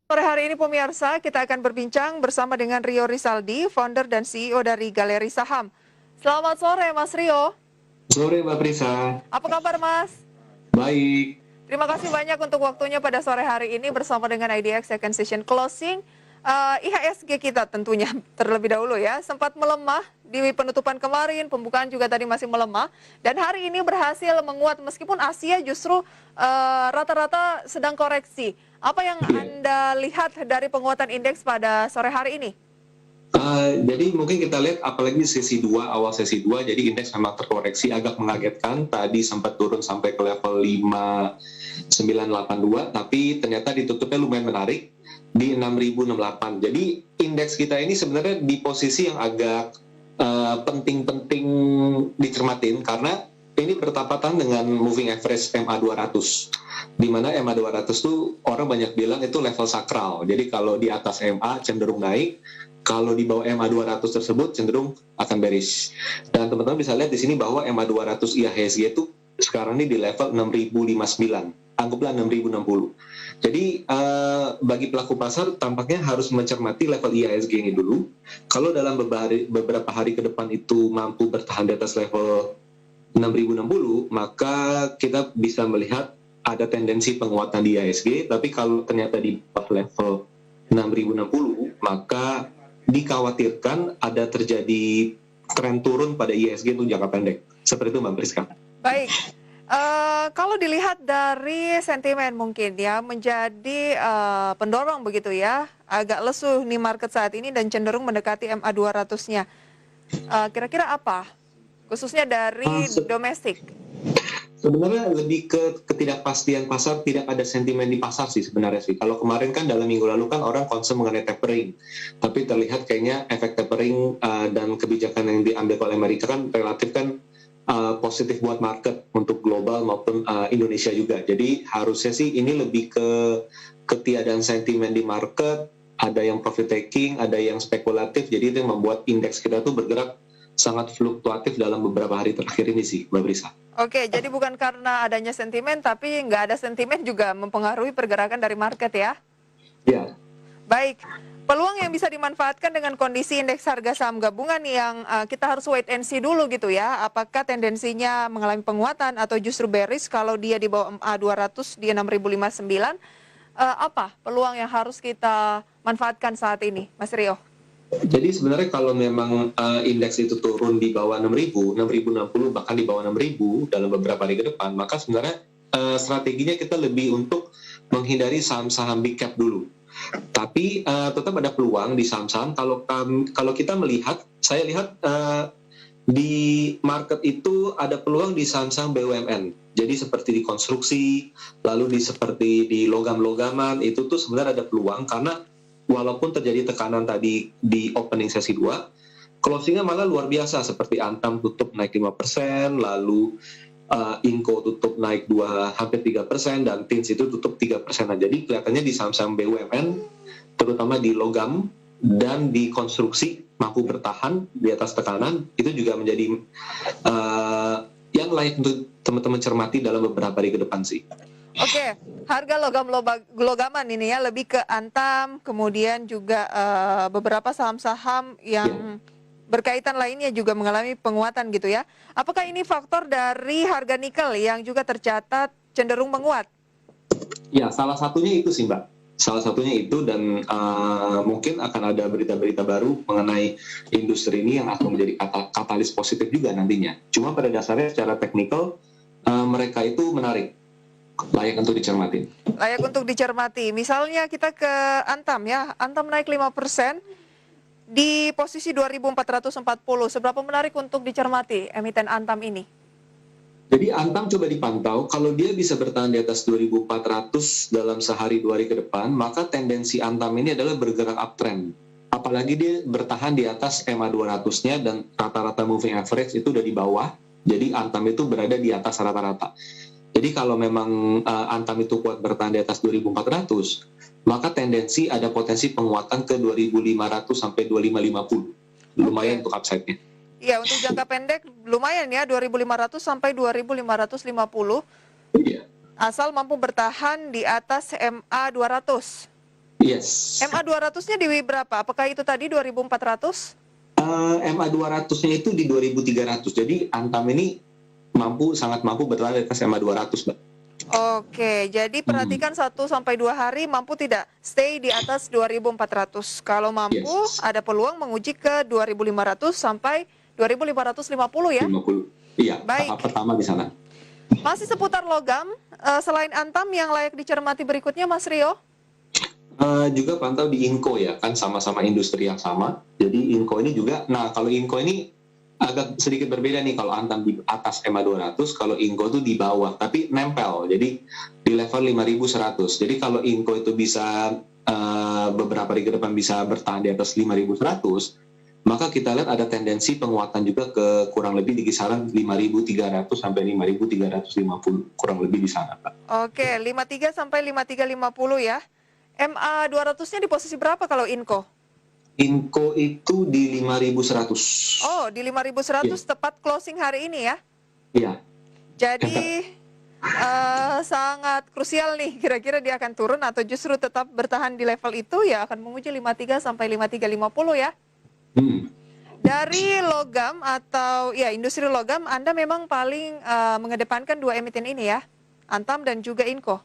Sore hari ini pemirsa, kita akan berbincang bersama dengan Rio Rizaldi, founder dan CEO dari Galeri Saham. Selamat sore Mas Rio. Sore Mbak Prisa, Apa kabar Mas? baik. Terima kasih banyak untuk waktunya pada sore hari ini bersama dengan IDX Second Session Closing. IHSG kita tentunya terlebih dahulu ya, sempat melemah di penutupan kemarin, pembukaan juga tadi masih melemah. Dan hari ini berhasil menguat meskipun Asia justru rata-rata sedang koreksi. Apa yang Anda lihat dari penguatan indeks pada sore hari ini? Jadi mungkin kita lihat apalagi sesi 2, awal sesi 2, jadi indeks memang terkoreksi agak mengagetkan. Tadi sempat turun sampai ke level 5982, tapi ternyata ditutupnya lumayan menarik di 6068. Jadi indeks kita ini sebenarnya di posisi yang agak penting-penting dicermatin karena ini bertepatan dengan moving average MA200, di mana MA200 tuh orang banyak bilang itu level sakral. Jadi kalau di atas MA cenderung naik, kalau di bawah MA200 tersebut cenderung akan bearish. Dan teman-teman bisa lihat di sini bahwa MA200 IHSG itu sekarang ini di level 6059, anggaplah 6060. Jadi bagi pelaku pasar tampaknya harus mencermati level IHSG ini dulu. Kalau dalam beberapa hari ke depan itu mampu bertahan di atas level 6060, maka kita bisa melihat ada tendensi penguatan di IHSG. Tapi kalau ternyata di bawah level 6060, maka dikhawatirkan ada terjadi tren turun pada IHSG untuk jangka pendek. Seperti itu Mbak Priska. Baik, kalau dilihat dari sentimen mungkin ya menjadi pendorong begitu ya, agak lesu nih market saat ini dan cenderung mendekati MA200-nya. Kira-kira apa? Khususnya dari domestik. Sebenarnya lebih ke ketidakpastian pasar, tidak ada sentimen di pasar sih sebenarnya sih. Kalau kemarin kan dalam minggu lalu kan orang concern mengenai tapering, tapi terlihat kayaknya efek tapering dan kebijakan yang diambil oleh Amerika kan relatif kan positif buat market untuk global maupun Indonesia juga. Jadi harusnya sih ini lebih ke ketiadaan sentimen di market, ada yang profit taking, ada yang spekulatif, jadi itu yang membuat indeks kita tuh bergerak sangat fluktuatif dalam beberapa hari terakhir ini sih, Mbak Brisa. Oke, jadi bukan karena adanya sentimen, tapi nggak ada sentimen juga mempengaruhi pergerakan dari market ya? Ya. Baik, peluang yang bisa dimanfaatkan dengan kondisi indeks harga saham gabungan yang kita harus wait and see dulu gitu ya. Apakah tendensinya mengalami penguatan atau justru bearish kalau dia di bawah MA200 di 6059? Apa peluang yang harus kita manfaatkan saat ini, Mas Rio? Jadi sebenarnya kalau memang indeks itu turun di bawah 6.000, 6.060 bahkan di bawah 6.000 dalam beberapa hari ke depan, maka sebenarnya strateginya kita lebih untuk menghindari saham-saham big cap dulu. Tapi tetap ada peluang di saham-saham. Kalau kita melihat, saya lihat di market itu ada peluang di saham-saham BUMN. Jadi seperti di konstruksi, lalu seperti di logam-logaman, itu tuh sebenarnya ada peluang karena walaupun terjadi tekanan tadi di opening sesi 2, closingnya malah luar biasa, seperti Antam tutup naik 5%, lalu Inco tutup naik hampir 3%, dan Tins itu tutup 3%. Jadi kelihatannya di saham-saham BUMN, terutama di logam dan di konstruksi, mampu bertahan di atas tekanan, itu juga menjadi yang layak untuk teman-teman cermati dalam beberapa hari ke depan sih. Oke, harga logaman ini ya lebih ke Antam, kemudian juga beberapa saham-saham yang berkaitan lainnya juga mengalami penguatan gitu ya. Apakah ini faktor dari harga nikel yang juga tercatat cenderung menguat? Ya, salah satunya itu sih Mbak. Salah satunya itu, dan mungkin akan ada berita-berita baru mengenai industri ini yang akan menjadi katalis positif juga nantinya. Cuma pada dasarnya secara teknikal mereka itu menarik. Layak untuk dicermati. Layak untuk dicermati. Misalnya kita ke Antam ya. Antam naik 5% di posisi 2440. Seberapa menarik untuk dicermati emiten Antam ini? Jadi Antam coba dipantau, kalau dia bisa bertahan di atas 2400 dalam sehari 2 hari ke depan, maka tendensi Antam ini adalah bergerak uptrend. Apalagi dia bertahan di atas MA200-nya dan rata-rata moving average itu udah di bawah. Jadi Antam itu berada di atas rata-rata. Jadi kalau memang Antam itu kuat bertahan di atas 2400, maka tendensi ada potensi penguatan ke 2500 sampai 2550. Lumayan untuk upside-nya. Iya, untuk jangka pendek lumayan ya, 2500 sampai 2550. Iya. Asal mampu bertahan di atas MA200. Yes. MA 200-nya di berapa? Apakah itu tadi 2.400? MA 200-nya itu di 2.300. Jadi Antam ini sangat mampu bertahan di atas MA 200, Mbak. Oke, jadi perhatikan 1 sampai 2 hari mampu tidak stay di atas 2.400. Kalau mampu, Yes. ada peluang menguji ke 2.500 sampai 2.550 ya. 50. Iya, Baik. tahap pertama di sana. Masih seputar logam, selain Antam yang layak dicermati berikutnya, Mas Rio? Juga pantau di Inco ya, kan sama-sama industri yang sama. Jadi Inco ini juga, nah kalau Inco ini agak sedikit berbeda nih, kalau Antam di atas MA 200, kalau Inco itu di bawah, tapi nempel, jadi di level 5.100. Jadi kalau Inco itu bisa beberapa hari ke depan bisa bertahan di atas 5.100, maka kita lihat ada tendensi penguatan juga ke kurang lebih di kisaran 5.300 sampai 5.350, kurang lebih di sana, Pak. Oke, 53 sampai 5350 ya. MA 200-nya di posisi berapa kalau Inco? Inco itu di 5.100. Oh, di 5.100 tepat closing hari ini ya. Iya. Jadi sangat krusial nih, kira-kira dia akan turun atau justru tetap bertahan di level itu ya, akan menguji 53 sampai 5350 ya. Dari logam atau ya industri logam, Anda memang paling mengedepankan dua emiten ini ya, Antam dan juga Inco.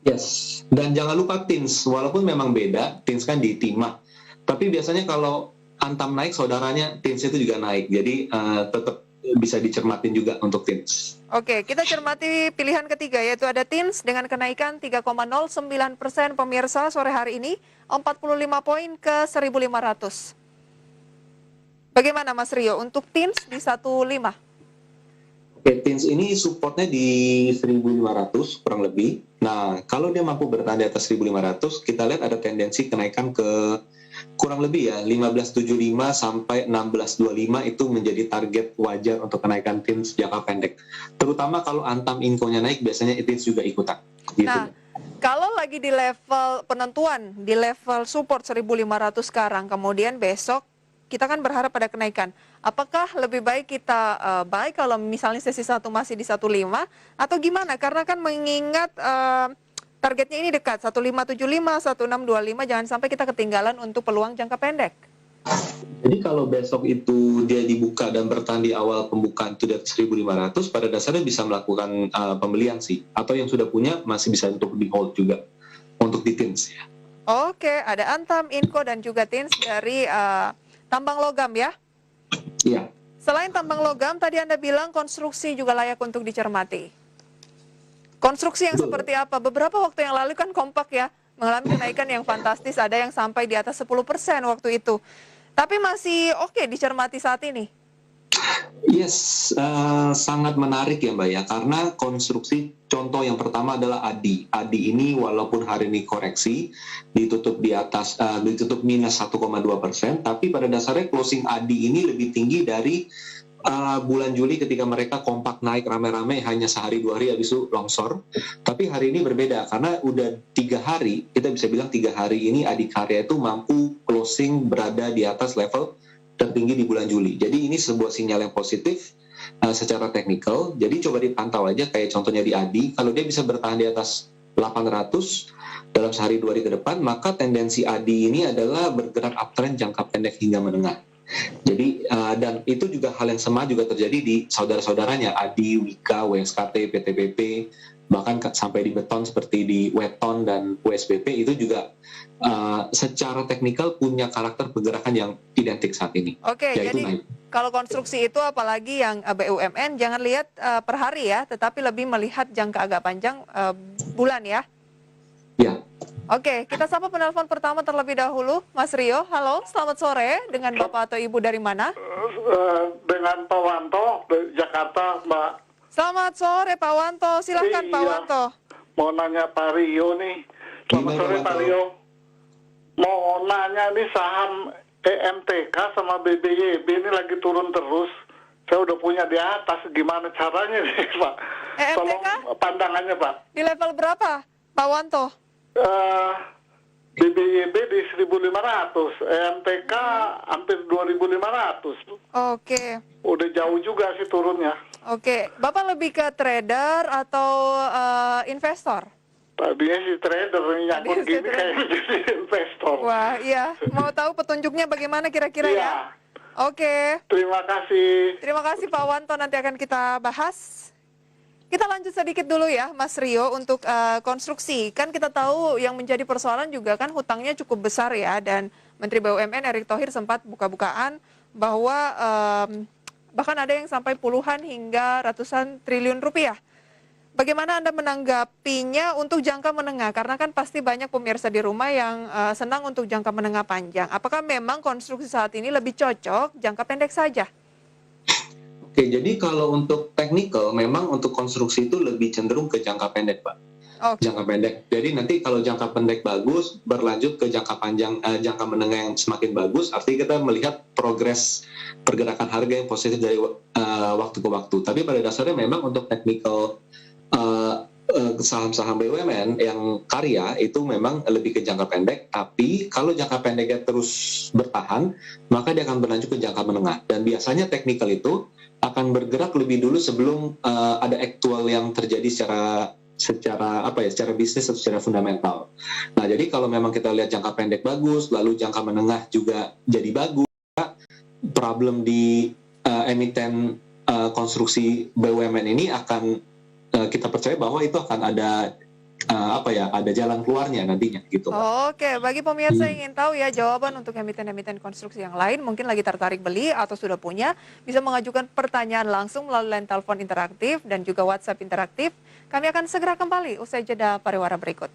Yes, dan jangan lupa TINS, walaupun memang beda, TINS kan di timah, tapi biasanya kalau Antam naik, saudaranya TINS itu juga naik, jadi tetap bisa dicermatin juga untuk TINS. Oke, kita cermati pilihan ketiga, yaitu ada TINS dengan kenaikan 3,09% pemirsa sore hari ini, 45 poin ke 1.500. Bagaimana Mas Rio untuk TINS di 15? Oke, TINS ini supportnya di 1.500 kurang lebih. Nah, kalau dia mampu bertahan di atas 1.500, kita lihat ada tendensi kenaikan ke kurang lebih ya 15.75 sampai 16.25 itu menjadi target wajar untuk kenaikan TINS jangka pendek. Terutama kalau Antam Inco-nya naik, biasanya TINS juga ikutan. Gitu. Nah, kalau lagi di level penentuan, di level support 1.500 sekarang, kemudian besok kita kan berharap pada kenaikan. Apakah lebih baik kita baik kalau misalnya sesi 1 masih di 15 atau gimana? Karena kan mengingat targetnya ini dekat 1575, 1625, jangan sampai kita ketinggalan untuk peluang jangka pendek. Jadi kalau besok itu dia dibuka dan bertahan di awal pembukaan itu di atas 1.500, pada dasarnya bisa melakukan pembelian sih. Atau yang sudah punya masih bisa untuk di hold juga untuk di TINS ya. Oke, ada Antam, Inco dan juga TINS dari tambang logam ya. Iya. Selain tambang logam, tadi Anda bilang konstruksi juga layak untuk dicermati. Konstruksi yang seperti apa? Beberapa waktu yang lalu kan kompak ya, mengalami kenaikan yang fantastis, ada yang sampai di atas 10% waktu itu. Tapi masih oke dicermati saat ini. Yes, sangat menarik ya Mbak ya, karena konstruksi contoh yang pertama adalah ADI. ADI ini walaupun hari ini koreksi, ditutup di atas, ditutup minus 1,2%, tapi pada dasarnya closing ADI ini lebih tinggi dari bulan Juli ketika mereka kompak naik rame-rame hanya sehari 2 hari habis itu longsor. Tapi hari ini berbeda karena udah 3 hari, kita bisa bilang 3 hari ini ADI Karya itu mampu closing berada di atas level tertinggi di bulan Juli. Jadi ini sebuah sinyal yang positif secara teknikal. Jadi coba dipantau aja kayak contohnya di ADI, kalau dia bisa bertahan di atas 800 dalam sehari 2 hari ke depan, maka tendensi ADI ini adalah bergerak uptrend jangka pendek hingga menengah. Jadi dan itu juga hal yang sama juga terjadi di saudara-saudaranya ADI, Wika, WSKT, PTBP, bahkan sampai di beton seperti di Weton dan WSBP itu juga secara teknikal punya karakter pergerakan yang identik saat ini. Oke, jadi kalau konstruksi itu apalagi yang BUMN jangan lihat per hari ya, tetapi lebih melihat jangka agak panjang bulan ya. Ya. Oke, kita sapa penelpon pertama terlebih dahulu, Mas Rio. Halo, selamat sore. Dengan Bapak atau Ibu dari mana? Dengan Pak Wanto dari Jakarta, Mbak. Selamat sore Pak Wanto, silahkan Pak Wanto. Mau nanya Pak Rio nih. Selamat sore Pak Rio. Mau nanya nih saham EMTK sama BBYB ini lagi turun terus. Saya udah punya di atas, gimana caranya nih Pak? EMTK? Tolong pandangannya Pak. Di level berapa Pak Wanto? BBYB di 1.500, EMTK hampir 2.500. Oke. Udah jauh juga sih turunnya. Oke, Bapak lebih ke trader atau investor? Tadinya si trader yang nyangkut Tadinya si gini trader. kayak jadi investor. Wah, iya. Mau tahu petunjuknya bagaimana kira-kira Iya. ya? Oke. Terima kasih. Terima kasih Pak Wanto, nanti akan kita bahas. Kita lanjut sedikit dulu ya Mas Rio untuk konstruksi. Kan kita tahu yang menjadi persoalan juga kan hutangnya cukup besar ya, dan Menteri BUMN Erick Thohir sempat buka-bukaan bahwa bahkan ada yang sampai puluhan hingga ratusan triliun rupiah. Bagaimana Anda menanggapinya untuk jangka menengah? Karena kan pasti banyak pemirsa di rumah yang senang untuk jangka menengah panjang. Apakah memang konstruksi saat ini lebih cocok jangka pendek saja? Oke, jadi kalau untuk technical, memang untuk konstruksi itu lebih cenderung ke jangka pendek, Pak. Oke. Jangka pendek. Jadi nanti kalau jangka pendek bagus, berlanjut ke jangka panjang, jangka menengah yang semakin bagus, artinya kita melihat progres pergerakan harga yang positif dari waktu ke waktu. Tapi pada dasarnya memang untuk technical saham-saham BUMN yang karya itu memang lebih ke jangka pendek, tapi kalau jangka pendeknya terus bertahan, maka dia akan berlanjut ke jangka menengah. Dan biasanya technical itu akan bergerak lebih dulu sebelum ada aktual yang terjadi secara bisnis atau secara fundamental. Nah, jadi kalau memang kita lihat jangka pendek bagus, lalu jangka menengah juga jadi bagus, problem di emiten konstruksi BUMN ini akan kita percaya bahwa itu akan ada ada jalan keluarnya nantinya gitu. Oke, bagi pemirsa yang ingin tahu ya jawaban untuk emiten-emiten konstruksi yang lain, mungkin lagi tertarik beli atau sudah punya, bisa mengajukan pertanyaan langsung melalui line telepon interaktif dan juga WhatsApp interaktif. Kami akan segera kembali usai jeda pariwara berikut.